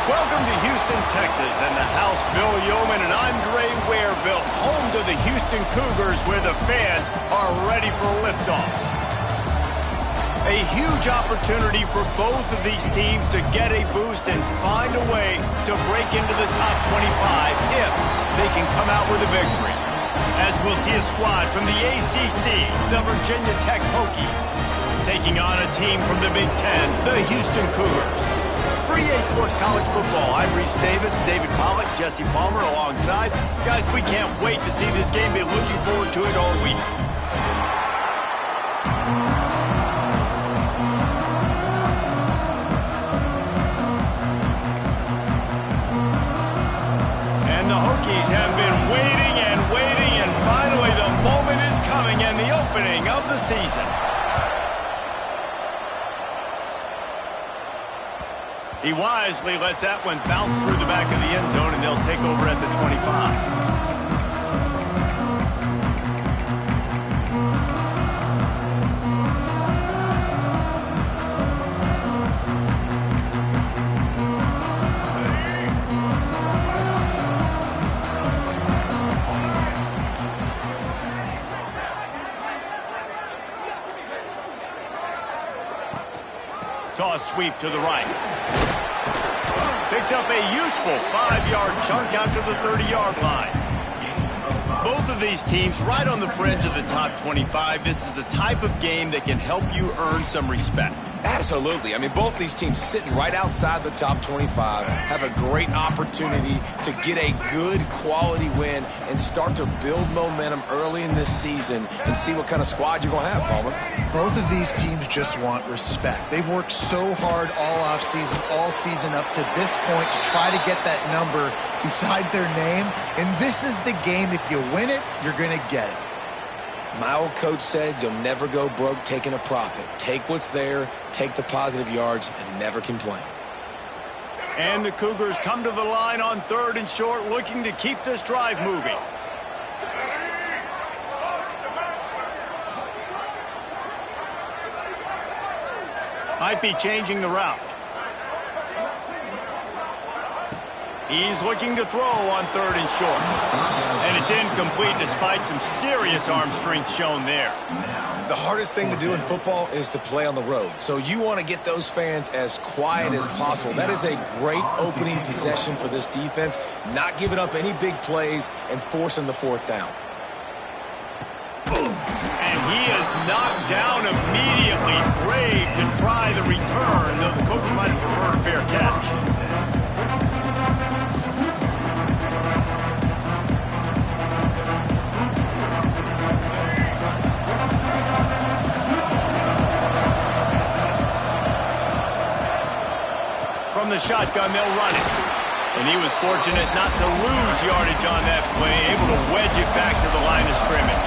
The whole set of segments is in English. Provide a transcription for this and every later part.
Welcome to Houston, Texas, and the house Bill Yeoman and Andre Ware built, home to the Houston Cougars, where the fans are ready for liftoff. A huge opportunity for both of these teams to get a boost and find a way to break into the top 25 if they can come out with a victory. As we'll see a squad from the ACC, the Virginia Tech Hokies, taking on a team from the Big Ten, the Houston Cougars. For EA Sports College Football, I'm Reese Davis, David Pollack, Jesse Palmer alongside. Guys, we can't wait to see this game. Been looking forward to it all week. And the Hokies have been waiting and waiting, and finally the moment is coming and the opening of the season. He wisely lets that one bounce through the back of the end zone, and they'll take over at the 25. Toss sweep to the right. Picks up a useful 5-yard chunk out to the 30-yard line. Both of these teams right on the fringe of the top 25. This is a type of game that can help you earn some respect. Absolutely. I mean, both these teams sitting right outside the top 25 have a great opportunity to get a good quality win and start to build momentum early in this season and see what kind of squad you're going to have, Palmer. Both of these teams just want respect. They've worked so hard all offseason, all season up to this point to try to get that number beside their name. And this is the game. If you win it, you're going to get it. My old coach said you'll never go broke taking a profit. Take what's there, take the positive yards, and never complain. And the Cougars come to the line on 3rd and short, looking to keep this drive moving. Might be changing the route. He's looking to throw on 3rd and short. And it's incomplete despite some serious arm strength shown there. The hardest thing to do in football is to play on the road. So you want to get those fans as quiet as possible. That is a great opening possession for this defense. Not giving up any big plays and forcing the 4th down. And he is knocked down immediately. Brave to try the return, though the coach might have preferred a fair catch. From the shotgun, they'll run it. And he was fortunate not to lose yardage on that play, able to wedge it back to the line of scrimmage.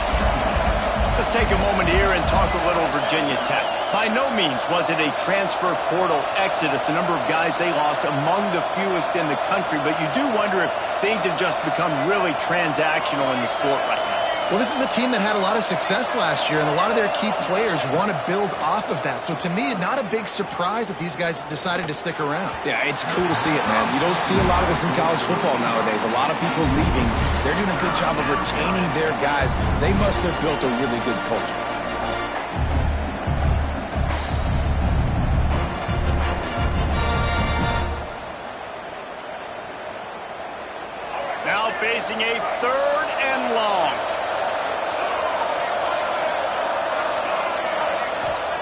Let's take a moment here and talk a little Virginia Tech. By no means was it a transfer portal exodus, the number of guys they lost among the fewest in the country, but you do wonder if things have just become really transactional in the sport right now. Well, this is a team that had a lot of success last year, and a lot of their key players want to build off of that. So to me, not a big surprise that these guys decided to stick around. Yeah, it's cool to see it, man. You don't see a lot of this in college football nowadays. A lot of people leaving. They're doing a good job of retaining their guys. They must have built a really good culture. Now facing a 3rd and long.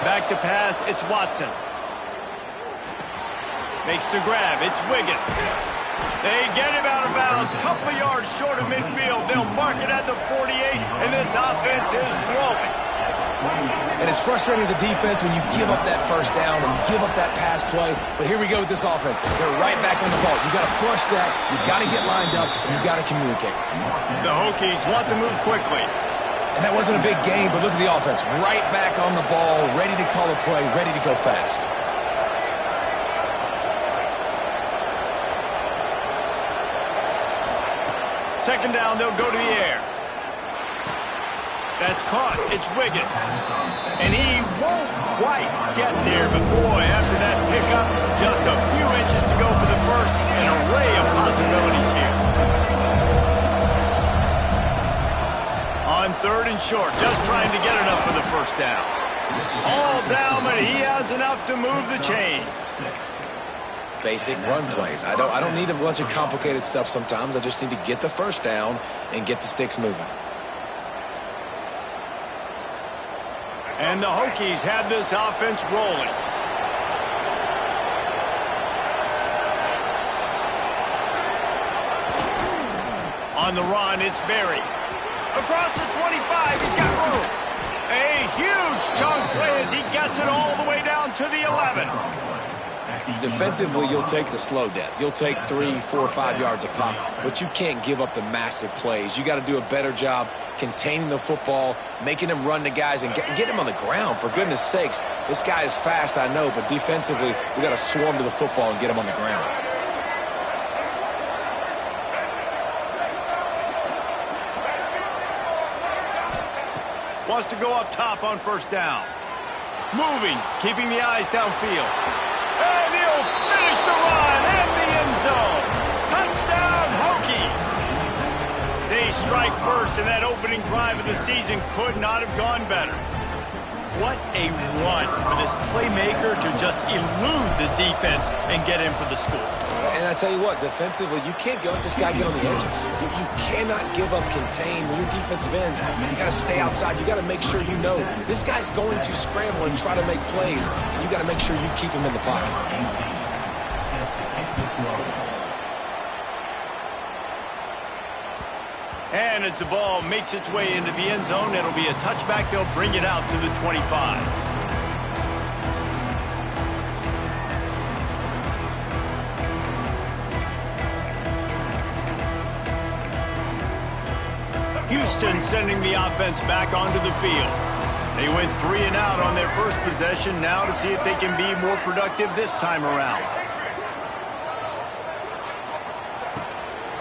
Back to pass, it's Watson. Makes the grab, it's Wiggins. They get him out of bounds, couple of yards short of midfield. They'll mark it at the 48, and this offense is rolling. And it's frustrating as a defense when you give up that 1st down and give up that pass play. But here we go with this offense. They're right back on the ball. You got to flush that, you got to get lined up, and you got to communicate. The Hokies want to move quickly. And that wasn't a big game, but look at the offense. Right back on the ball, ready to call a play, ready to go fast. Second down, they'll go to the air. That's caught. It's Wiggins. And he won't quite get there, but boy, after that pickup, just a few inches to go for the first, short, just trying to get enough for the first down. All down, but he has enough to move the chains. Basic run plays. I don't need a bunch of complicated stuff sometimes. I just need to get the first down and get the sticks moving. And the Hokies have this offense rolling. On the run, it's Berry. Across the 25, he's got room. A huge chunk play as he gets it all the way down to the 11. Defensively, you'll take the slow death. You'll take 3, 4, 5 yards a pop, but you can't give up the massive plays. You got to do a better job containing the football, making him run to guys, and get him on the ground. For goodness sakes, this guy is fast, I know, but defensively, we got to swarm to the football and get him on the ground. Wants to go up top on first down. Moving, keeping the eyes downfield. And he'll finish the run in the end zone. Touchdown, Hokies. They strike first, and that opening drive of the season could not have gone better. What a run for this playmaker to just elude the defense and get in for the score. And I tell you what, defensively, you can't let this guy get on the edges. You cannot give up contain when your defensive ends. You got to stay outside. You got to make sure you know this guy's going to scramble and try to make plays. And you got to make sure you keep him in the pocket. And as the ball makes its way into the end zone, it'll be a touchback. They'll bring it out to the 25. Houston sending the offense back onto the field. They went 3 and out on their first possession, now to see if they can be more productive this time around.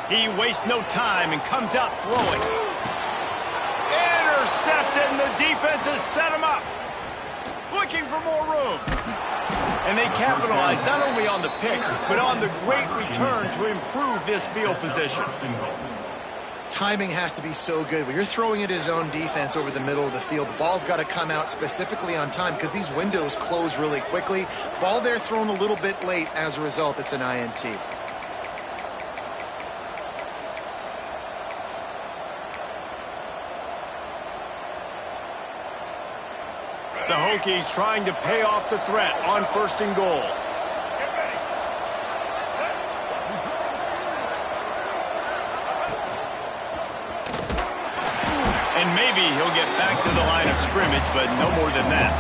He wastes no time and comes out throwing. Intercepted, and the defense has set him up. Looking for more room. And they capitalized not only on the pick, but on the great return to improve this field position. Timing has to be so good. When you're throwing at his own defense over the middle of the field, the ball's got to come out specifically on time because these windows close really quickly. Ball there thrown a little bit late. As a result, it's an INT. The Hokies trying to pay off the threat on 1st and goal. And maybe he'll get back to the line of scrimmage, but no more than that.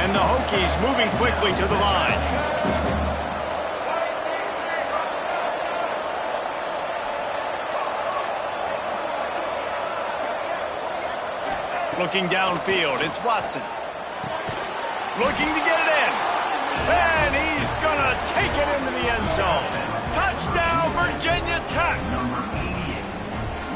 And the Hokies moving quickly to the line. Looking downfield, it's Watson. Looking to get it in. And he's going to take it into the end zone. Touchdown, Virginia Tech.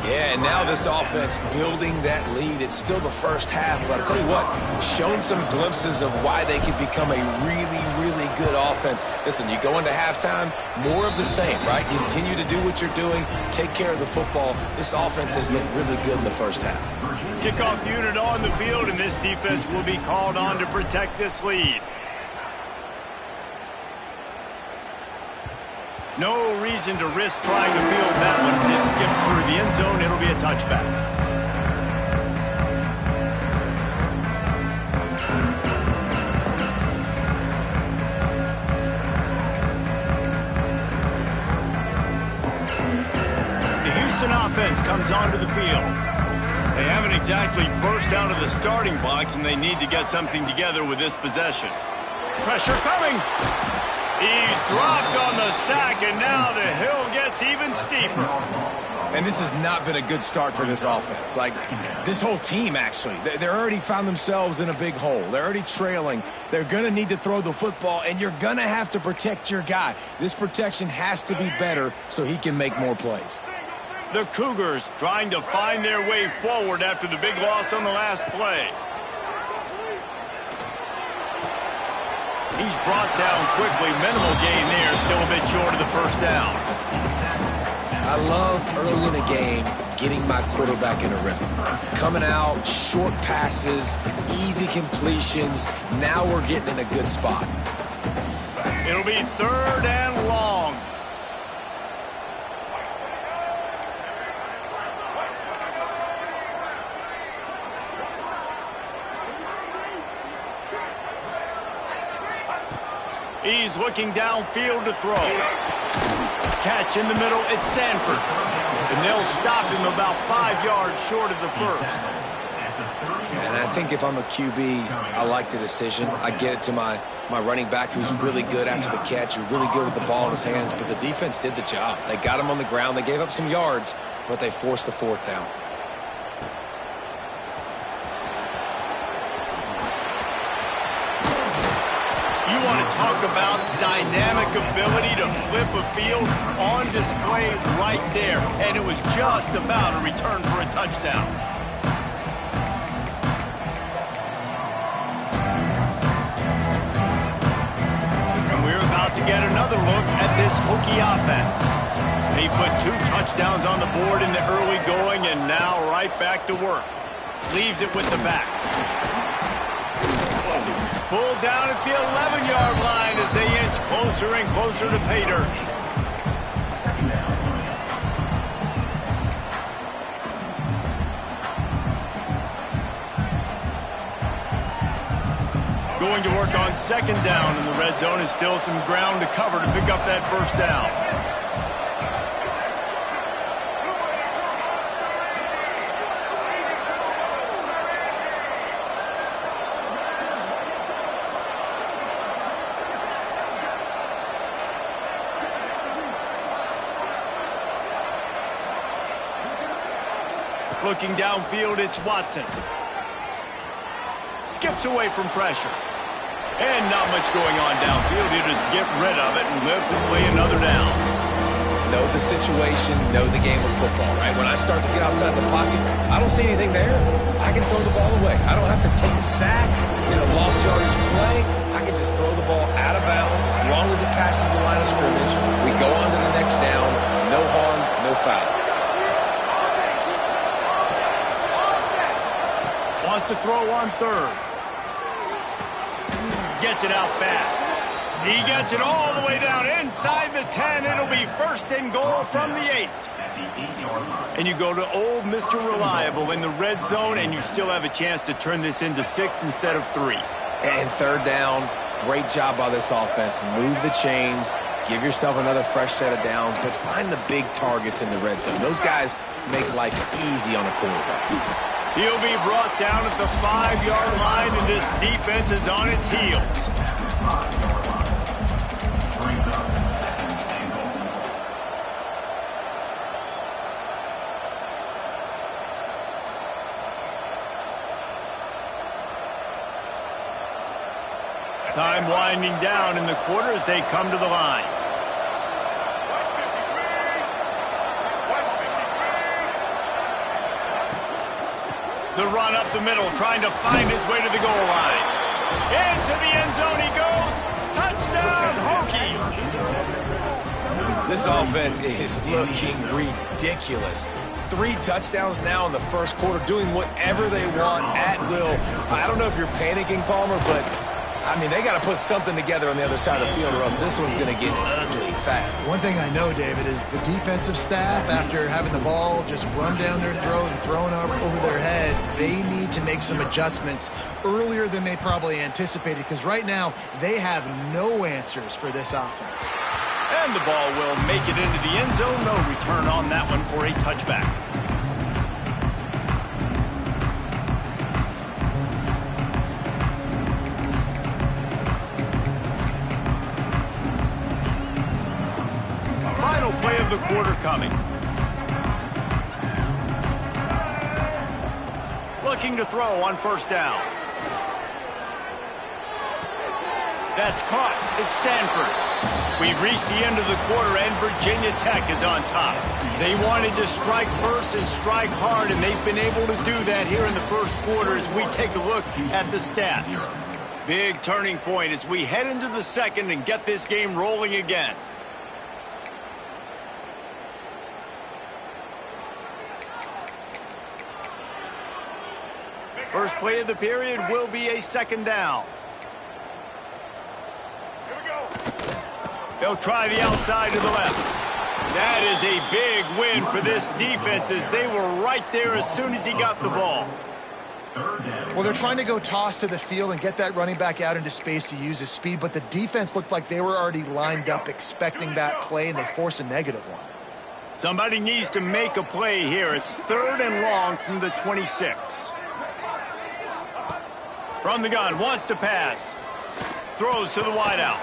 Yeah, and now this offense building that lead. It's still the first half, but I'll tell you what, shown some glimpses of why they could become a really, really good offense. Listen, you go into halftime, more of the same, right? Continue to do what you're doing, take care of the football. This offense has looked really good in the first half. Kickoff unit on the field, and this defense will be called on to protect this lead. No reason to risk trying to field that one. As it skips through the end zone, it'll be a touchback. The Houston offense comes onto the field. They haven't exactly burst out of the starting blocks, and they need to get something together with this possession. Pressure coming. He's dropped on the sack, and now the hill gets even steeper. And this has not been a good start for this offense. Like, this whole team, actually. They're already found themselves in a big hole. They're already trailing. They're going to need to throw the football, and you're going to have to protect your guy. This protection has to be better so he can make more plays. The Cougars trying to find their way forward after the big loss on the last play. He's brought down quickly. Minimal gain there, still a bit short of the first down. I love early in a game getting my quarterback in a rhythm. Coming out, short passes, easy completions. Now we're getting in a good spot. It'll be 3rd and long. He's looking downfield to throw. Catch in the middle, it's Sanford. And they'll stop him about 5 yards short of the first. And I think if I'm a QB, I like the decision. I get it to my running back who's really good after the catch, who's really good with the ball in his hands, but the defense did the job. They got him on the ground. They gave up some yards, but they forced the 4th down. You want to talk about dynamic ability to flip a field on display right there. And it was just about a return for a touchdown. And we're about to get another look at this Hokie offense. He put 2 touchdowns on the board in the early going and now right back to work. Leaves it with the back. Pulled down at the 11-yard line as they inch closer and closer to pay dirt. Going to work on 2nd down in the red zone is still some ground to cover to pick up that 1st down. Looking downfield, it's Watson. Skips away from pressure. And not much going on downfield. You just get rid of it and live to play another down. Know the situation, know the game of football, right? When I start to get outside the pocket, I don't see anything there. I can throw the ball away. I don't have to take a sack, get a lost yardage play. I can just throw the ball out of bounds as long as it passes the line of scrimmage. We go on to the next down. No harm, no foul. Wants to throw on 3rd. Gets it out fast. He gets it all the way down inside the 10. It'll be 1st and goal from the 8. And you go to old Mr. Reliable in the red zone, and you still have a chance to turn this into 6 instead of 3. And 3rd down, great job by this offense. Move the chains, give yourself another fresh set of downs, but find the big targets in the red zone. Those guys make life easy on a quarterback. He'll be brought down at the 5-yard line, and this defense is on its heels. Time winding down in the quarter as they come to the line. The run up the middle, trying to find his way to the goal line. Into the end zone he goes. Touchdown, Hokies! This offense is looking ridiculous. 3 touchdowns now in the 1st quarter, doing whatever they want at will. I don't know if you're panicking, Palmer, but, I mean, they got to put something together on the other side of the field or else this one's going to get ugly fast. One thing I know, David, is the defensive staff, after having the ball just run down their throat and thrown over their heads, they need to make some adjustments earlier than they probably anticipated, because right now they have no answers for this offense. And the ball will make it into the end zone. No return on that one for a touchback. Final play of the quarter coming. Looking to throw on 1st down. That's caught. It's Sanford. We've reached the end of the quarter, and Virginia Tech is on top. They wanted to strike first and strike hard, and they've been able to do that here in the 1st quarter as we take a look at the stats. Big turning point as we head into the 2nd and get this game rolling again. First play of the period will be a second down. Here we go. They'll try the outside to the left. That is a big win for this defense as they were right there as soon as he got the ball. Well, they're trying to go toss to the field and get that running back out into space to use his speed, but the defense looked like they were already lined up expecting that play, and they force a negative one. Somebody needs to make a play here. It's 3rd and long from the 26. From the gun, wants to pass. Throws to the wideout.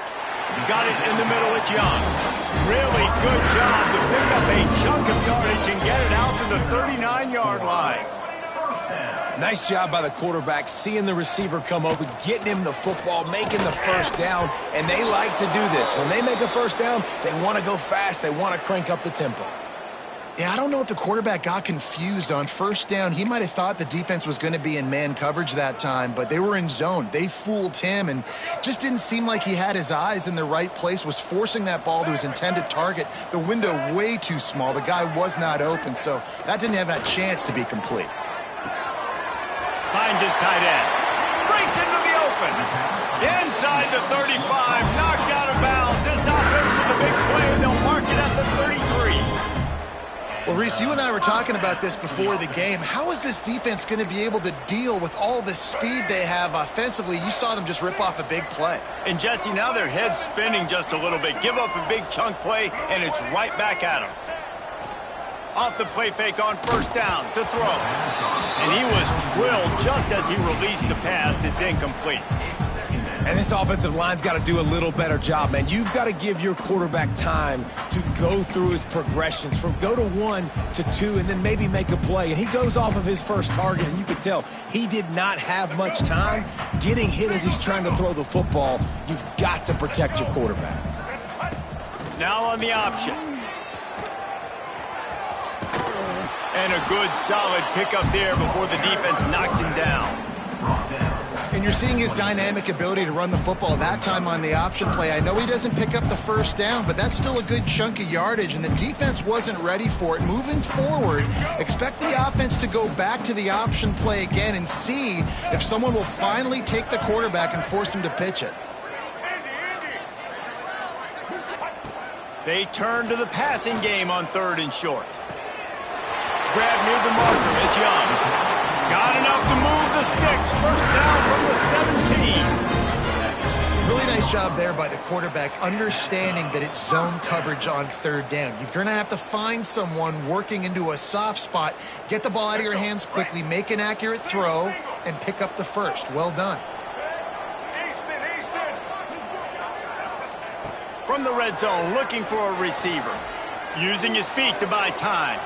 Got it in the middle, it's Young. Really good job to pick up a chunk of yardage and get it out to the 39-yard line. Nice job by the quarterback, seeing the receiver come open, getting him the football, making the first down, and they like to do this. When they make a first down, they want to go fast, they want to crank up the tempo. Yeah, I don't know if the quarterback got confused on first down. He might have thought the defense was going to be in man coverage that time, but they were in zone. They fooled him and just didn't seem like he had his eyes in the right place, was forcing that ball to his intended target. The window way too small. The guy was not open, so that didn't have a chance to be complete. Finds his tight end. Breaks into the open. Inside the 35. Knocked out of bounds. This offense with a big play, and they'll mark it at the 33. Well, Reese, you and I were talking about this before the game. How is this defense going to be able to deal with all the speed they have offensively? You saw them just rip off a big play. And, Jesse, now their head's spinning just a little bit. Give up a big chunk play, and it's right back at them. Off the play fake on first down to throw. And he was drilled just as he released the pass. It's incomplete. And this offensive line's got to do a little better job, man. You've got to give your quarterback time to go through his progressions from go to 1 to 2 and then maybe make a play. And he goes off of his first target, and you can tell he did not have much time getting hit as he's trying to throw the football. You've got to protect your quarterback. Now on the option. And a good, solid pickup there before the defense knocks him down. And you're seeing his dynamic ability to run the football that time on the option play. I know he doesn't pick up the first down, but that's still a good chunk of yardage, and the defense wasn't ready for it. Moving forward, expect the offense to go back to the option play again and see if someone will finally take the quarterback and force him to pitch it. They turn to the passing game on 3rd and short. Grab near the marker, it's Young. Got enough to move the sticks. First down from the 17. Really nice job there by the quarterback, understanding that it's zone coverage on 3rd down. You're going to have to find someone working into a soft spot, get the ball out of your hands quickly, make an accurate throw, and pick up the first. Well done. Easton. From the red zone, looking for a receiver. Using his feet to buy time.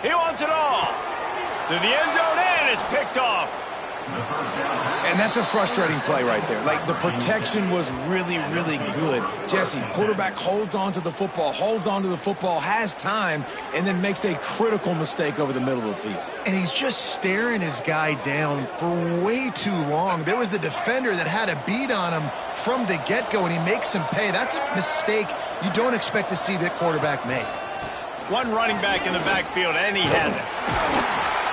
He wants it all. To the end zone, and it's picked off. And that's a frustrating play right there. Like, the protection was really, really good. Jesse, quarterback holds on to the football, has time, and then makes a critical mistake over the middle of the field. And he's just staring his guy down for way too long. There was the defender that had a beat on him from the get-go, and he makes him pay. That's a mistake you don't expect to see that quarterback make. One running back in the backfield, and he has it.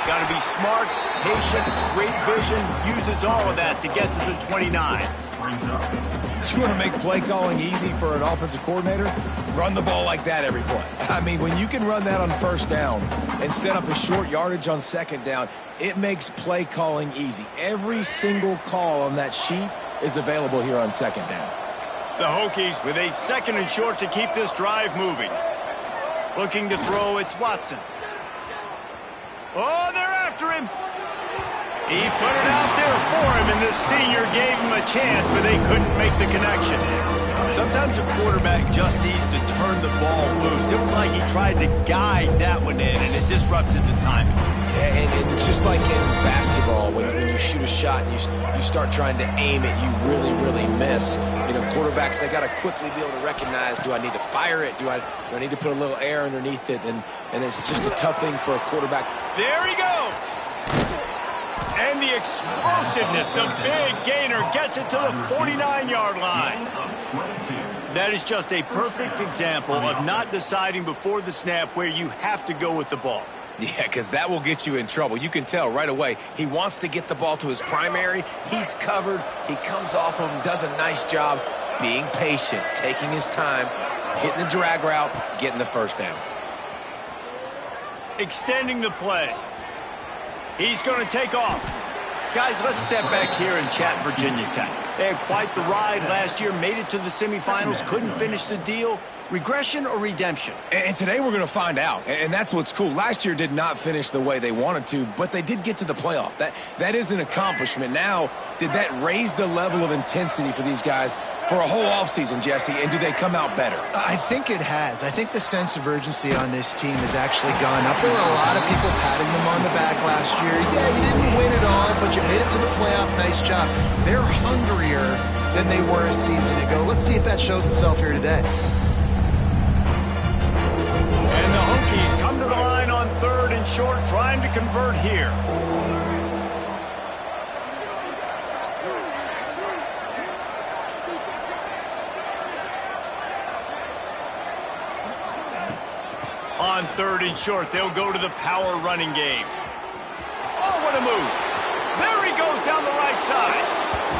Got to be smart, patient, great vision, uses all of that to get to the 29. You want to make play calling easy for an offensive coordinator? Run the ball like that every play. I mean, when you can run that on first down and set up a short yardage on second down, it makes play calling easy. Every single call on that sheet is available here on second down. The Hokies with a 2nd and short to keep this drive moving. Looking to throw, it's Watson. Oh, they're after him. He put it out there for him, and the senior gave him a chance, but they couldn't make the connection. Sometimes a quarterback just needs to turn the ball loose. It was like he tried to guide that one in, and it disrupted the timing. Yeah, and just like in basketball, when you shoot a shot and you start trying to aim it, you really, really miss. You know, quarterbacks, they got to quickly be able to recognize, do I need to fire it? Do I need to put a little air underneath it? And it's just a tough thing for a quarterback. There he goes. And the explosiveness, the big gainer gets it to the 49-yard line. That is just a perfect example of not deciding before the snap where you have to go with the ball. Yeah, because that will get you in trouble. You can tell right away he wants to get the ball to his primary. He's covered. He comes off of him, does a nice job being patient, taking his time, hitting the drag route, getting the first down. Extending the play. He's going to take off. Guys, let's step back here and chat Virginia Tech. They had quite the ride last year, made it to the semifinals, couldn't finish the deal. Regression or redemption? And today we're going to find out, and that's what's cool. Last year did not finish the way they wanted to, but they did get to the playoff. That is an accomplishment. Now, did that raise the level of intensity for these guys for a whole offseason, Jesse, and do they come out better? I think it has. I think the sense of urgency on this team has actually gone up. There were a lot of people patting them on the back last year. Yeah, you didn't win it all, but you made it to the playoff. Nice job. They're hungrier than they were a season ago. Let's see if that shows itself here today. And the Hokies come to the line on 3rd and short, trying to convert here. On 3rd and short, they'll go to the power running game. Oh, what a move. There he goes down the right side.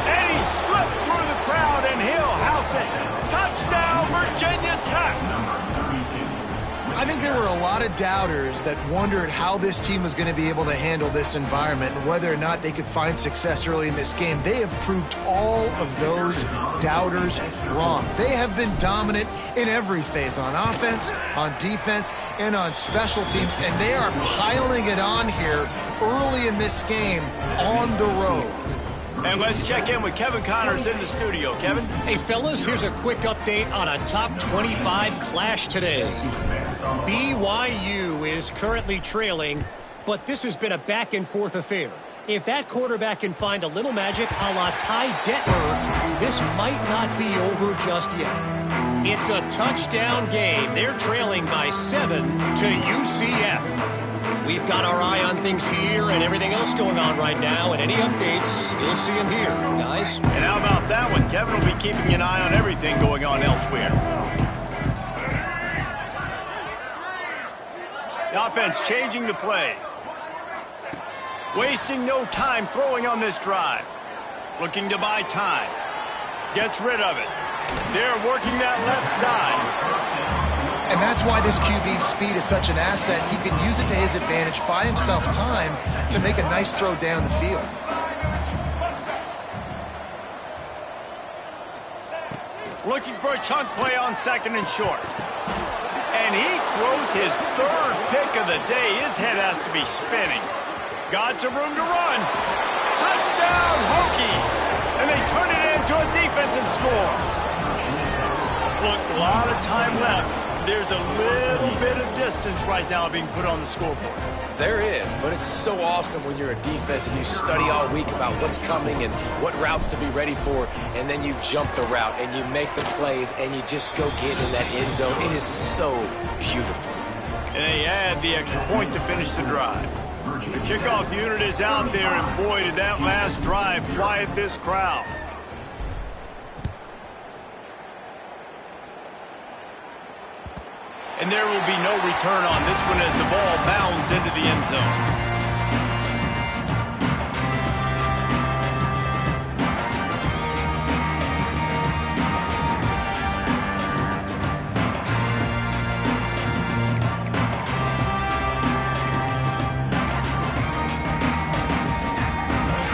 And he slipped through the crowd, and he'll house it. Touchdown, Virginia Tech. I think there were a lot of doubters that wondered how this team was going to be able to handle this environment and whether or not they could find success early in this game. They have proved all of those doubters wrong. They have been dominant in every phase, on offense, on defense, and on special teams, and they are piling it on here early in this game on the road. And let's check in with Kevin Connors in the studio. Kevin? Hey, fellas, here's a quick update on a top 25 clash today. BYU is currently trailing, but this has been a back-and-forth affair. If that quarterback can find a little magic a la Ty Detmer, this might not be over just yet. It's a touchdown game. They're trailing by 7 to UCF. We've got our eye on things here and everything else going on right now, and any updates, you'll see them here, guys. And how about that one? Kevin will be keeping an eye on everything going on elsewhere. The offense changing the play. Wasting no time throwing on this drive. Looking to buy time. Gets rid of it. They're working that left side. And that's why this QB's speed is such an asset. He can use it to his advantage, buy himself time to make a nice throw down the field. Looking for a chunk play on 2nd and short. And he throws his 3rd pick of the day. His head has to be spinning. Got some room to run. Touchdown, Hokies! And they turn it into a defensive score. Look, a lot of time left. There's a little bit of distance right now being put on the scoreboard. There is, but it's so awesome when you're a defense and you study all week about what's coming and what routes to be ready for, and then you jump the route and you make the plays and you just go get in that end zone. It is so beautiful. And they add the extra point to finish the drive. The kickoff unit is out there, and boy, did that last drive quiet this crowd. And there will be no return on this one as the ball bounds into the end zone.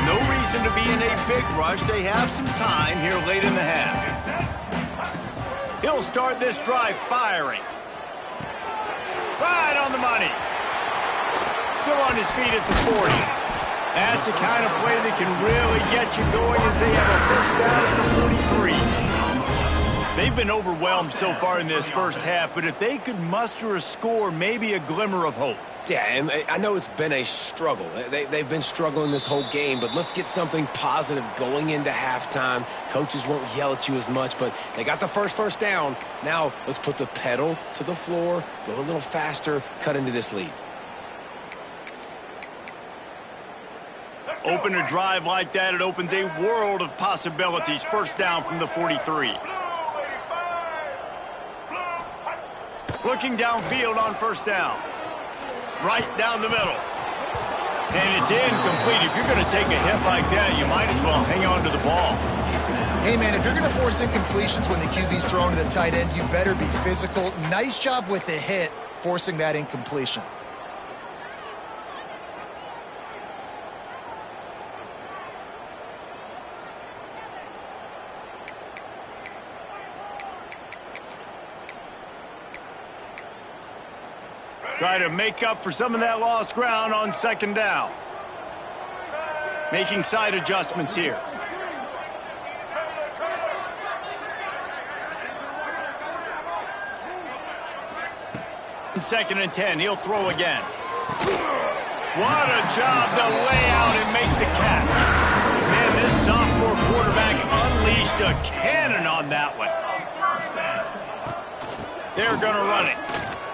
No reason to be in a big rush. They have some time here late in the half. He'll start this drive firing. Right on the money. Still on his feet at the 40. That's the kind of play that can really get you going as they have a first down at the 43. They've been overwhelmed so far in this first half, but if they could muster a score, maybe a glimmer of hope. Yeah, and I know it's been a struggle. They've been struggling this whole game, but let's get something positive going into halftime. Coaches won't yell at you as much, but they got the first down. Now let's put the pedal to the floor, go a little faster, cut into this lead. Open a drive like that, it opens a world of possibilities. First down from the 43. Looking downfield on first down. right down the middle. And it's incomplete. If you're going to take a hit like that, you might as well hang on to the ball. Hey, man, if you're going to force incompletions when the QB's throwing to the tight end, you better be physical. Nice job with the hit, forcing that incompletion. Try to make up for some of that lost ground on second down. Making side adjustments here. Second and 10, he'll throw again. What a job to lay out and make the catch. Man, this sophomore quarterback unleashed a cannon on that one. They're going to run it,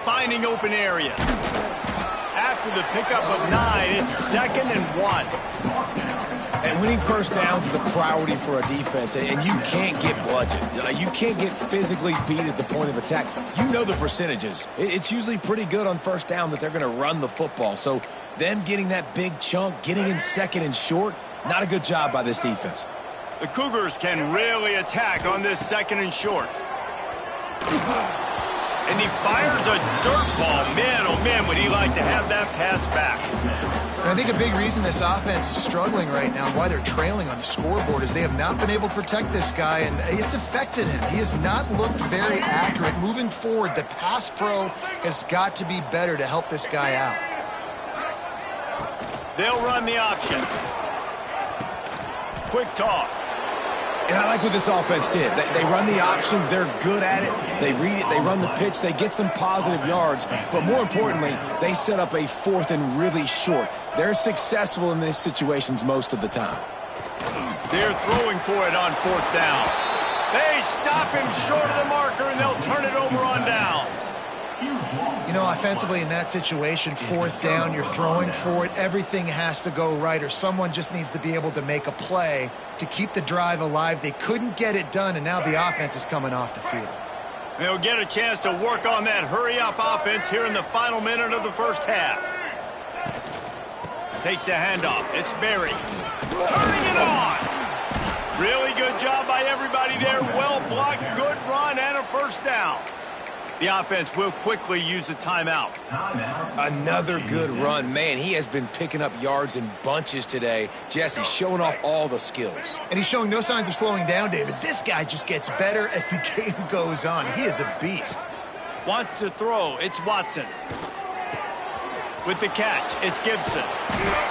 finding open areas. After the pickup of 9, it's 2nd and 1. And winning first downs is a priority for a defense, and you can't get bludgeoned. You can't get physically beat at the point of attack. You know the percentages. It's usually pretty good on first down that they're going to run the football. So them getting that big chunk, getting in 2nd and short, not a good job by this defense. The Cougars can really attack on this 2nd and short. And he fires a dirt ball. Man, oh man, would he like to have that pass back. And I think a big reason this offense is struggling right now, why they're trailing on the scoreboard, is they have not been able to protect this guy, and it's affected him. He has not looked very accurate. Moving forward, the pass pro has got to be better to help this guy out. They'll run the option. Quick toss. And I like what this offense did. They run the option. They're good at it. They read it. They run the pitch. They get some positive yards. But more importantly, they set up a 4th and really short. They're successful in these situations most of the time. They're throwing for it on 4th down. They stop him short of the marker, and they'll turn it over on downs. You know, offensively in that situation, 4th down, you're throwing for it. Everything has to go right, or someone just needs to be able to make a play to keep the drive alive. They couldn't get it done, and now the offense is coming off the field. They'll get a chance to work on that hurry-up offense here in the final minute of the first half. Takes a handoff. It's Berry. Turning it on. Really good job by everybody there. Well blocked, good run, and a first down. The offense will quickly use a timeout. Another good run. Man, he has been picking up yards in bunches today. Jesse showing off all the skills. And he's showing no signs of slowing down, David. This guy just gets better as the game goes on. He is a beast. Wants to throw. It's Watson. With the catch, it's Gibson.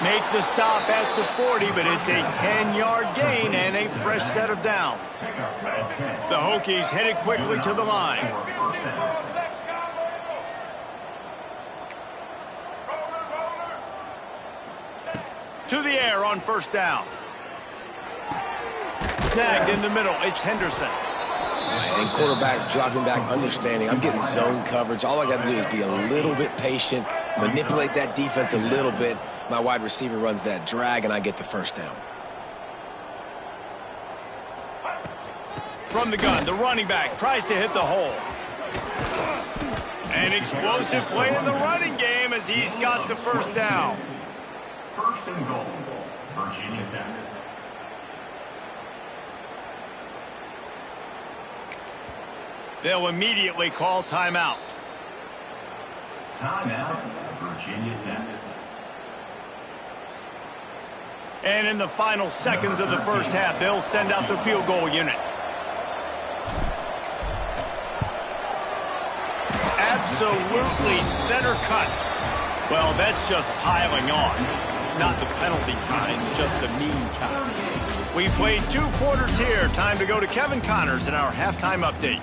Make the stop at the 40, but it's a 10-yard gain and a fresh set of downs. The Hokies headed quickly to the line. To the air on first down. Snagged in the middle, it's Henderson. And quarterback dropping back, understanding I'm getting zone coverage. All I got to do is be a little bit patient, manipulate that defense a little bit. My wide receiver runs that drag, and I get the first down. From the gun, the running back tries to hit the hole. An explosive play in the running game as he's got the first down. 1st and goal, Virginia Tech. They'll immediately call timeout. Timeout, Virginia Tech. And in the final seconds of the first half, they'll send out the field goal unit. Absolutely center cut. Well, that's just piling on. Not the penalty kind, just the mean kind. We played 2 quarters here. Time to go to Kevin Connors in our halftime update.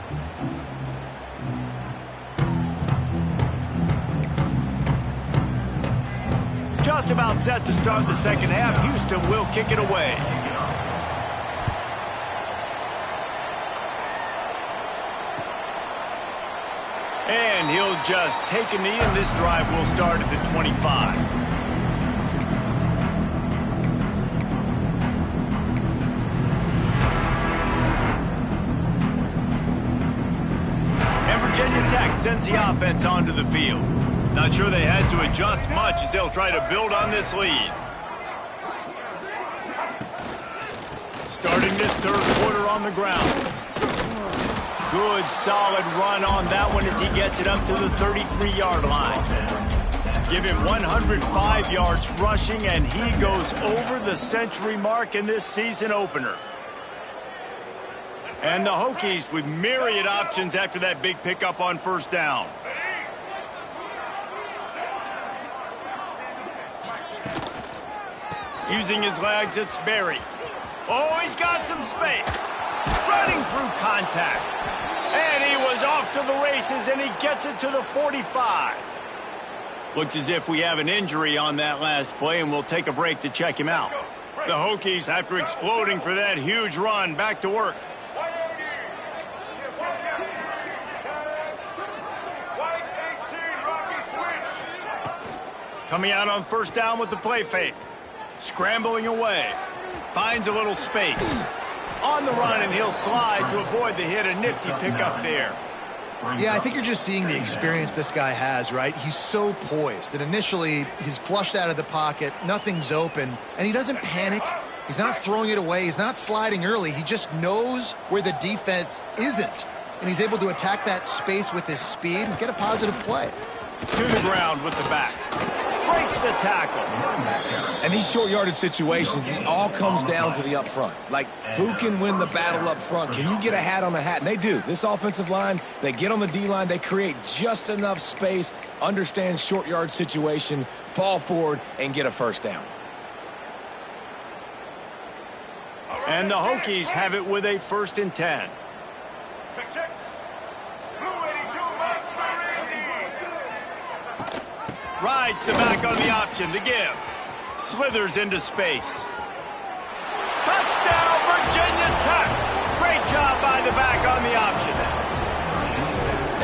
Just about set to start the second half. Houston will kick it away. And he'll just take a knee, and this drive will start at the 25. And Virginia Tech sends the offense onto the field. Not sure they had to adjust much as they'll try to build on this lead. Starting this third quarter on the ground. Good, solid run on that one as he gets it up to the 33-yard line. Give him 105 yards rushing, and he goes over the century mark in this season opener. And the Hokies with myriad options after that big pickup on first down. Using his legs, it's Berry. Oh, he's got some space. Running through contact. And he was off to the races, and he gets it to the 45. Looks as if we have an injury on that last play, and we'll take a break to check him out. The Hokies, after exploding for that huge run, back to work. Coming out on first down with the play fake. Scrambling away. Finds a little space. On the run, and he'll slide to avoid the hit. A nifty pickup there. Yeah, I think you're just seeing the experience this guy has, right? He's so poised that initially he's flushed out of the pocket, nothing's open, and he doesn't panic. He's not throwing it away. He's not sliding early. He just knows where the defense isn't, and he's able to attack that space with his speed and get a positive play. To the ground with the back. Breaks the tackle. And these short yardage situations, it all comes down to the up front. Like, who can win the battle up front? Can you get a hat on a hat? And they do. This offensive line, they get on the D-line, they create just enough space, understand short yard situation, fall forward, and get a first down. And the Hokies have it with a 1st and 10. Rides the back on the option, the give. Slithers into space. Touchdown, Virginia Tech. Great job by the back on the option.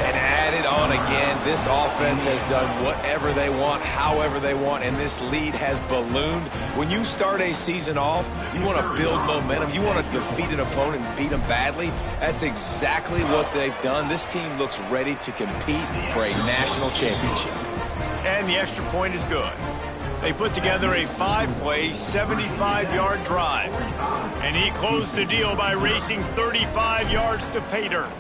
And add it on again. This offense has done whatever they want, however they want, and this lead has ballooned. When you start a season off, you want to build momentum. You want to defeat an opponent and beat them badly. That's exactly what they've done. This team looks ready to compete for a national championship. And the extra point is good. They put together a 5-play, 75-yard drive. And he closed the deal by racing 35 yards to pay dirt.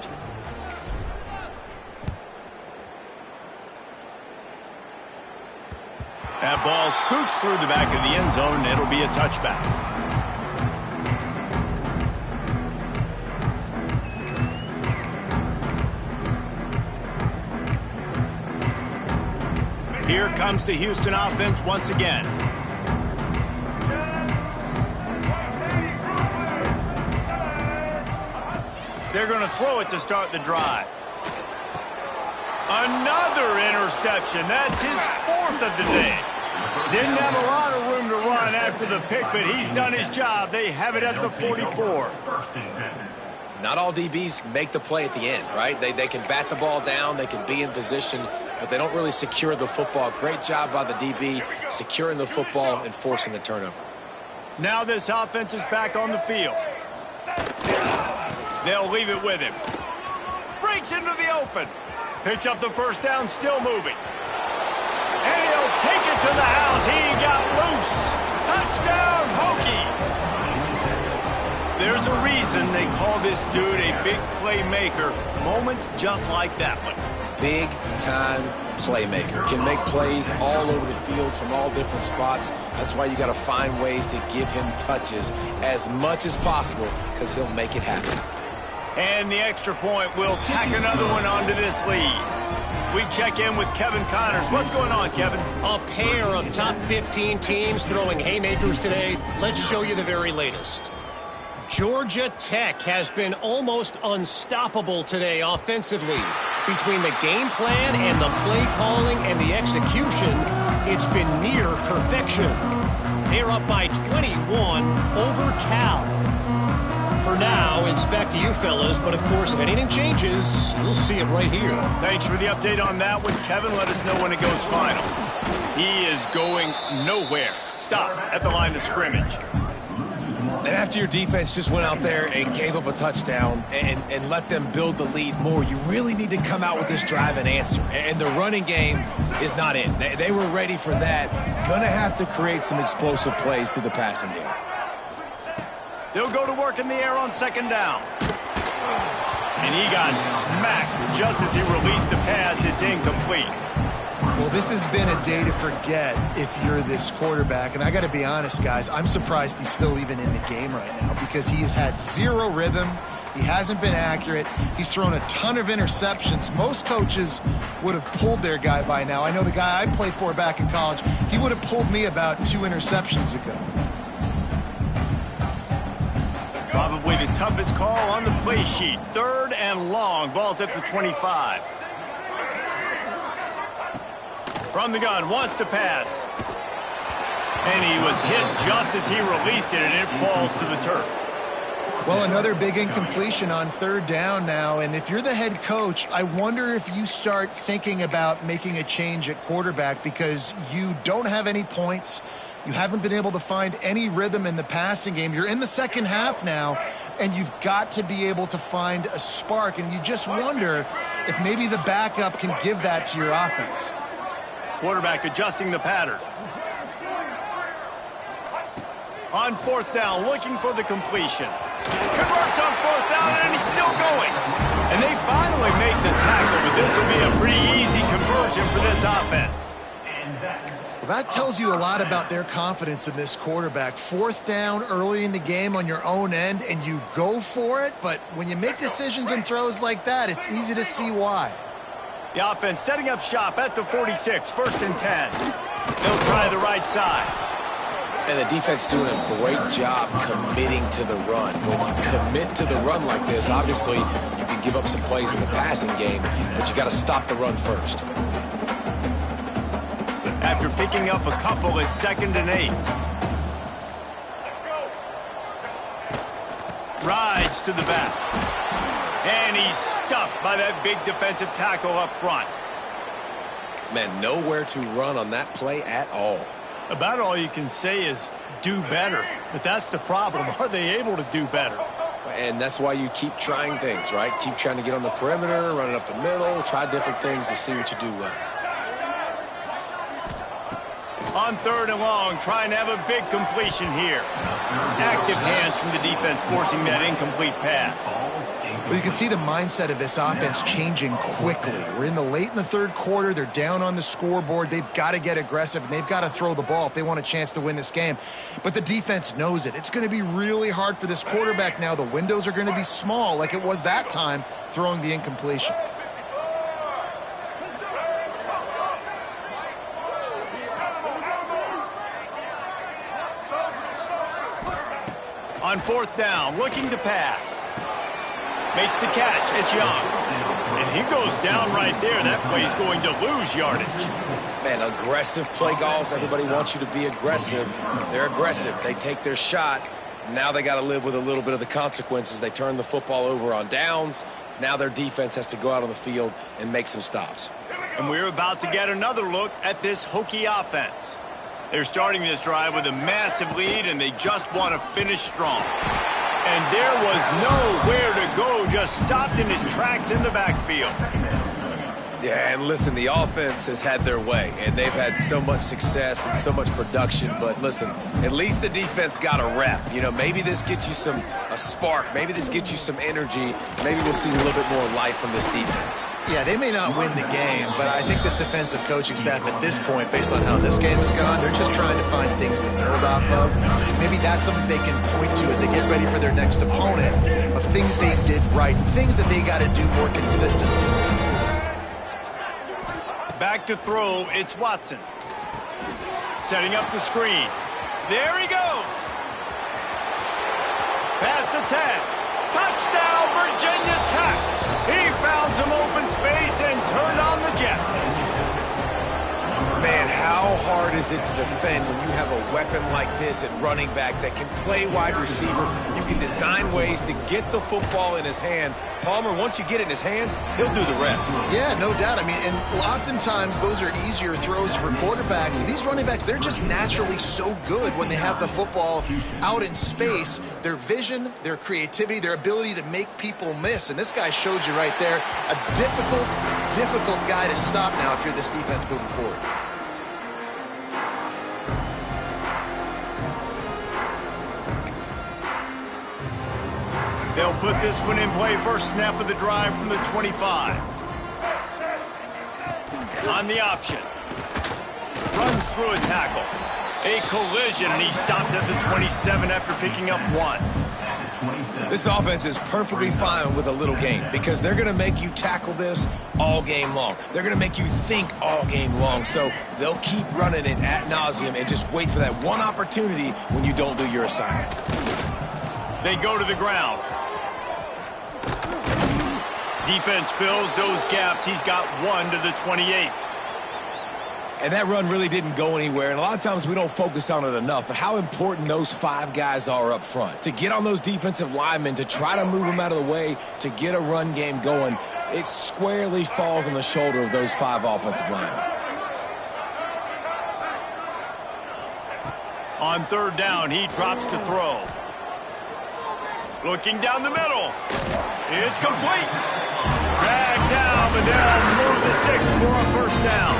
That ball scoots through the back of the end zone, and it'll be a touchback. Here comes the Houston offense once again. They're going to throw it to start the drive. Another interception. That's his 4th of the day. Didn't have a lot of room to run after the pick, but he's done his job. They have it at the 44. Not all DBs make the play at the end, right? They can bat the ball down, they can be in position, but they don't really secure the football. Great job by the DB securing the football and forcing the turnover. Now this offense is back on the field. They'll leave it with him. Breaks into the open. Picks up the first down, still moving. And he'll take it to the house. He got loose. Touchdown, Hokies. There's a reason they call this dude a big playmaker. Moments just like that one. Big-time playmaker. Can make plays all over the field from all different spots. That's why you got to find ways to give him touches as much as possible, because he'll make it happen. And the extra point will tack another one onto this lead. We check in with Kevin Connors. What's going on, Kevin? A pair of top 15 teams throwing haymakers today. Let's show you the very latest. Georgia Tech has been almost unstoppable today offensively. Between the game plan and the play calling and the execution, it's been near perfection. They're up by 21 over Cal. For now, it's back to you fellas, but of course, if anything changes, you'll see it right here. Thanks for the update on that one, Kevin. Let us know when it goes final. He is going nowhere. Stop at the line of scrimmage. And after your defense just went out there and gave up a touchdown and let them build the lead more, you really need to come out with this drive and answer. And the running game is not in. They were ready for that. Gonna have to create some explosive plays through the passing game. They'll go to work in the air on second down. And he got smacked just as he released the pass. It's incomplete. Well, this has been a day to forget if you're this quarterback. And I got to be honest, guys, I'm surprised he's still even in the game right now because he has had zero rhythm. He hasn't been accurate. He's thrown a ton of interceptions. Most coaches would have pulled their guy by now. I know the guy I played for back in college, he would have pulled me about 2 interceptions ago. Probably the toughest call on the play sheet. 3rd and long. Ball's at the 25. From the gun, wants to pass. And he was hit just as he released it, and it falls to the turf. Well, another big incompletion on 3rd down now, and if you're the head coach, I wonder if you start thinking about making a change at quarterback because you don't have any points. You haven't been able to find any rhythm in the passing game. You're in the second half now, and you've got to be able to find a spark, and you just wonder if maybe the backup can give that to your offense. Quarterback adjusting the pattern. On 4th down, looking for the completion. Converts on 4th down, and he's still going. And they finally make the tackle, but this will be a pretty easy conversion for this offense. Well, that tells you a lot about their confidence in this quarterback. 4th down early in the game on your own end, and you go for it, but when you make decisions and throws like that, it's easy to see why. The offense setting up shop at the 46, 1st and 10. They'll try the right side. And the defense doing a great job committing to the run. When you commit to the run like this, obviously you can give up some plays in the passing game, but you got to stop the run first. After picking up a couple, it's 2nd and 8. Rides to the back. And he's stuffed by that big defensive tackle up front. Man, nowhere to run on that play at all. About all you can say is do better. But that's the problem. Are they able to do better? And that's why you keep trying things, right? Keep trying to get on the perimeter, run it up the middle, try different things to see what you do well. On 3rd and long, trying to have a big completion here. Active hands from the defense forcing that incomplete pass. Well, you can see the mindset of this offense changing quickly. We're in the 3rd quarter. They're down on the scoreboard. They've got to get aggressive, and they've got to throw the ball if they want a chance to win this game. But the defense knows it. It's going to be really hard for this quarterback now. The windows are going to be small like it was that time throwing the incompletion. On 4th down, looking to pass. Makes the catch. It's Young. And he goes down right there. That play's going to lose yardage. Man, aggressive play calls. Everybody wants you to be aggressive. They're aggressive. They take their shot. Now they got to live with a little bit of the consequences. They turn the football over on downs. Now their defense has to go out on the field and make some stops. And we're about to get another look at this Hokie offense. They're starting this drive with a massive lead, and they just want to finish strong. And there was nowhere to go, just stopped in his tracks in the backfield. Yeah, and listen, the offense has had their way, and they've had so much success and so much production. But listen, at least the defense got a rep. You know, maybe this gets you a spark. Maybe this gets you some energy. Maybe we'll see a little bit more life from this defense. Yeah, they may not win the game, but I think this defensive coaching staff at this point, based on how this game has gone, they're just trying to find things to build off of. Maybe that's something they can point to as they get ready for their next opponent of things they did right, things that they got to do more consistently. Back to throw, it's Watson. Setting up the screen. There he goes. Pass to 10. Touchdown, Virginia Tech. He found some open space and turned on the Jets. Man, how hard is it to defend when you have a weapon like this at running back that can play wide receiver? You can design ways to get the football in his hand. Palmer, once you get it in his hands, he'll do the rest. Yeah, no doubt. I mean, and oftentimes those are easier throws for quarterbacks. These running backs, they're just naturally so good when they have the football out in space. Their vision, their creativity, their ability to make people miss. And this guy showed you right there, a difficult guy to stop now if you're this defense moving forward. They'll put this one in play first snap of the drive from the 25. On the option. Runs through a tackle. A collision, and he stopped at the 27 after picking up 1. This offense is perfectly fine with a little game because they're going to make you tackle this all game long. They're going to make you think all game long. So they'll keep running it ad nauseum and just wait for that one opportunity when you don't do your assignment. They go to the ground. Defense fills those gaps. He's got 1 to the 28. And that run really didn't go anywhere. And a lot of times we don't focus on it enough. But how important those 5 guys are up front. To get on those defensive linemen, to try to move them out of the way, to get a run game going, it squarely falls on the shoulder of those 5 offensive linemen. On third down, he drops to throw. Looking down the middle. It's complete. Dragged down, but they'll move the sticks for a first down.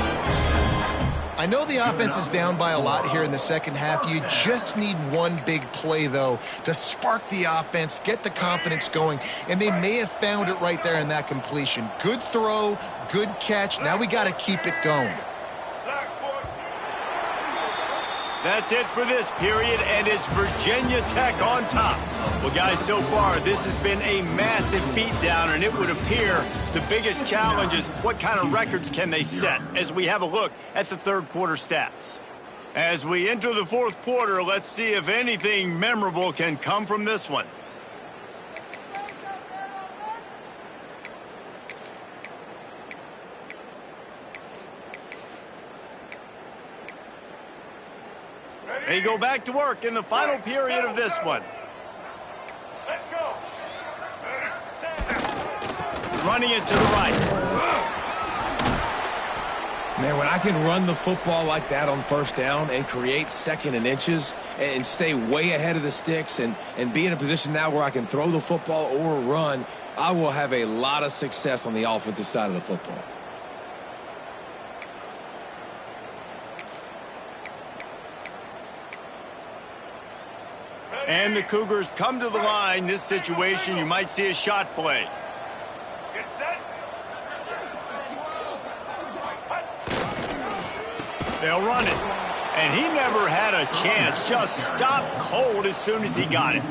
I know the offense is down by a lot here in the second half. You just need one big play, though, to spark the offense, get the confidence going, and they may have found it right there in that completion. Good throw, good catch. Now we got to keep it going. That's it for this period, and it's Virginia Tech on top. Well, guys, so far, this has been a massive beatdown, and it would appear the biggest challenge is what kind of records can they set as we have a look at the third quarter stats. As we enter the fourth quarter, let's see if anything memorable can come from this one. They go back to work in the final period of this one. Let's go. Running it to the right. Man, when I can run the football like that on first down and create second and inches and stay way ahead of the sticks and be in a position now where I can throw the football or run, I will have a lot of success on the offensive side of the football. And the Cougars come to the line. This situation, you might see a shot play. Get set. They'll run it. And he never had a chance. Just stopped cold as soon as he got it.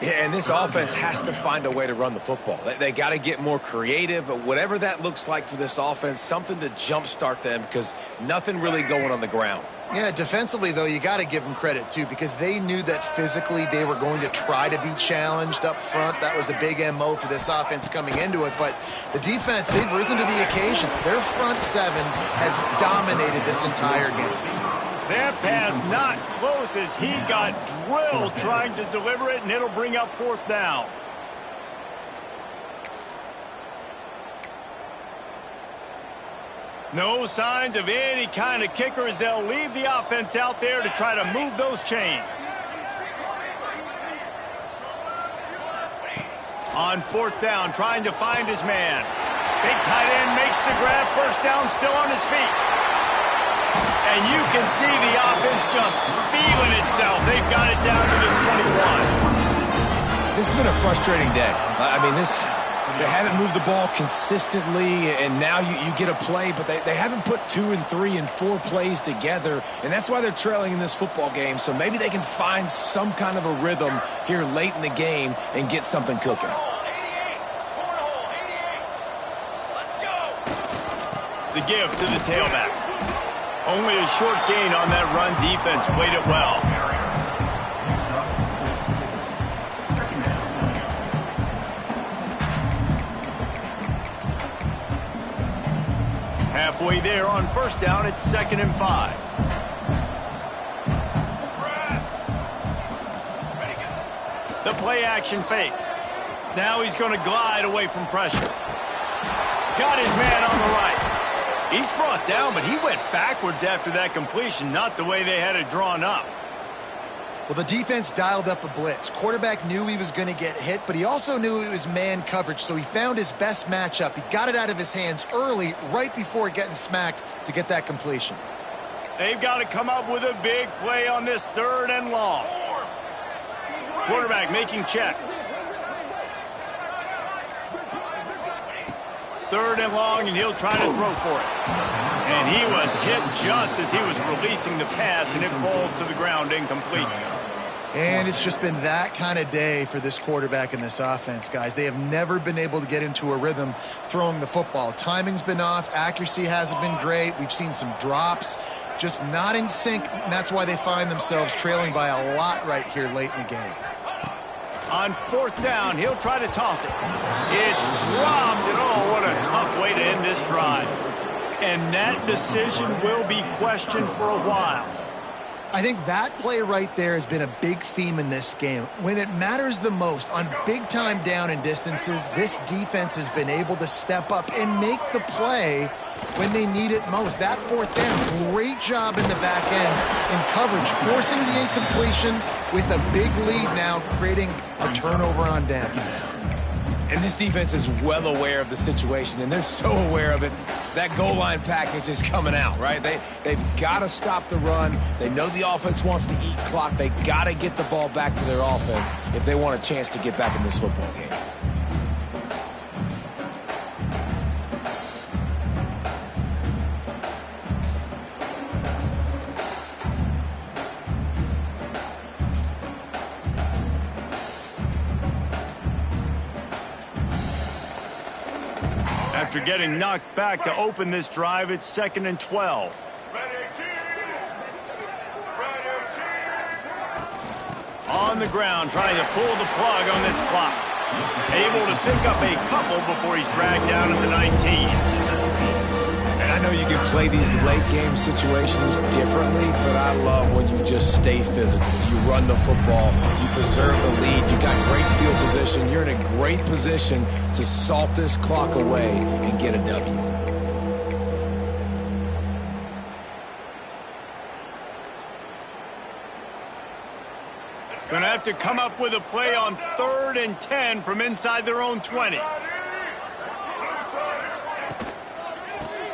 Yeah, and this offense has to find a way to run the football. They got to get more creative, whatever that looks like for this offense, something to jumpstart them because nothing really going on the ground. Yeah, defensively, though, you got to give them credit, too, because they knew that physically they were going to try to be challenged up front. That was a big MO for this offense coming into it. But the defense, they've risen to the occasion. Their front 7 has dominated this entire game. That pass not close as he got drilled trying to deliver it, and it'll bring up fourth down. No signs of any kind of kicker as they'll leave the offense out there to try to move those chains. On fourth down, trying to find his man. Big tight end makes the grab, first down, still on his feet. And you can see the offense just feeling itself. They've got it down to the 21. This has been a frustrating day. I mean, they haven't moved the ball consistently, and now you get a play, but they haven't put 2 and 3 and 4 plays together, and that's why they're trailing in this football game. So maybe they can find some kind of a rhythm here late in the game and get something cooking. The give to the tailback. Only a short gain on that run. Defense played it well. Halfway there on first down, it's 2nd and 5. play action fake. Now he's going to glide away from pressure. Got his man on the right. He's brought down, but he went backwards after that completion, not the way they had it drawn up. Well, the defense dialed up a blitz. Quarterback knew he was going to get hit, but he also knew it was man coverage, so he found his best matchup. He got it out of his hands early, right before getting smacked to get that completion. They've got to come up with a big play on this 3rd and long. Quarterback making checks. 3rd and long, and he'll try to throw for it. And he was hit just as he was releasing the pass, and it falls to the ground incomplete. And it's just been that kind of day for this quarterback in this offense, guys. They have never been able to get into a rhythm throwing the football. Timing's been off. Accuracy hasn't been great. We've seen some drops. Just not in sync, and that's why they find themselves trailing by a lot right here late in the game. On 4th down, he'll try to toss it. It's dropped, and oh, what a tough way to end this drive. And that decision will be questioned for a while. I think that play right there has been a big theme in this game. When it matters the most, on big-time down and distances, this defense has been able to step up and make the play when they need it most. That 4th down, great job in the back end in coverage, forcing the incompletion with a big lead now, creating a turnover on down. And this defense is well aware of the situation, and they're so aware of it. That goal line package is coming out, right? They've got to stop the run. They know the offense wants to eat clock. They got to get the ball back to their offense if they want a chance to get back in this football game. After getting knocked back to open this drive, it's 2nd and 12. On the ground, trying to pull the plug on this clock. Able to pick up a couple before he's dragged down at the 19. And I know you can play these late game situations differently, but I love when you just stay physical. You run the football, you preserve the lead, you got great field position, you're in a great position to salt this clock away and get a W. Going to have to come up with a play on 3rd and 10 from inside their own 20.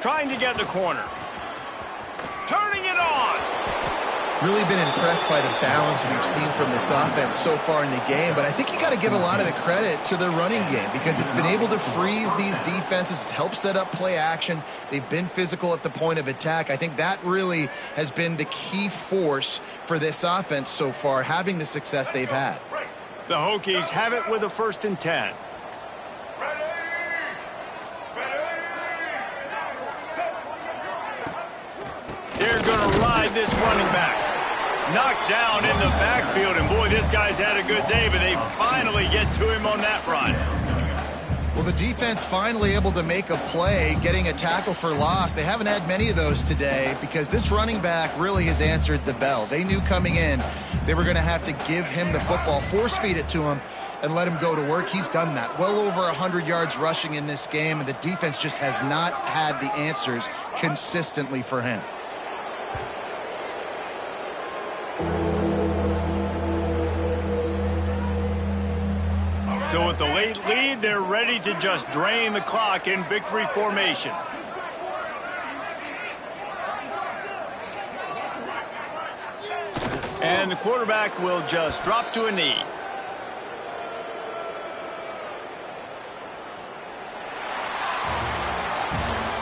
Trying to get the corner. Turning it on. Really been impressed by the balance we've seen from this offense so far in the game, but I think you got to give a lot of the credit to the running game because it's been able to freeze these defenses. It's helped set up play action. They've been physical at the point of attack. I think that really has been the key force for this offense so far, having the success they've had. The Hokies have it with a 1st and 10. They're going to ride this running back. Knocked down in the backfield, and boy, this guy's had a good day, but they finally get to him on that run. Well, the defense finally able to make a play, getting a tackle for loss. They haven't had many of those today because this running back really has answered the bell. They knew coming in they were going to have to give him the football, force feed it to him, and let him go to work. He's done that. Well over 100 yards rushing in this game, and the defense just has not had the answers consistently for him. So with the late lead, they're ready to just drain the clock in victory formation. And the quarterback will just drop to a knee.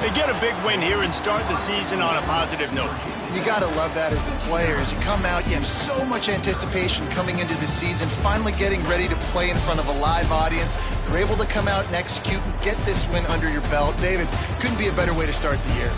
They get a big win here and start the season on a positive note. You got to love that as the players. You come out, you have so much anticipation coming into the season, finally getting ready to play in front of a live audience. You're able to come out and execute and get this win under your belt. David, couldn't be a better way to start the year.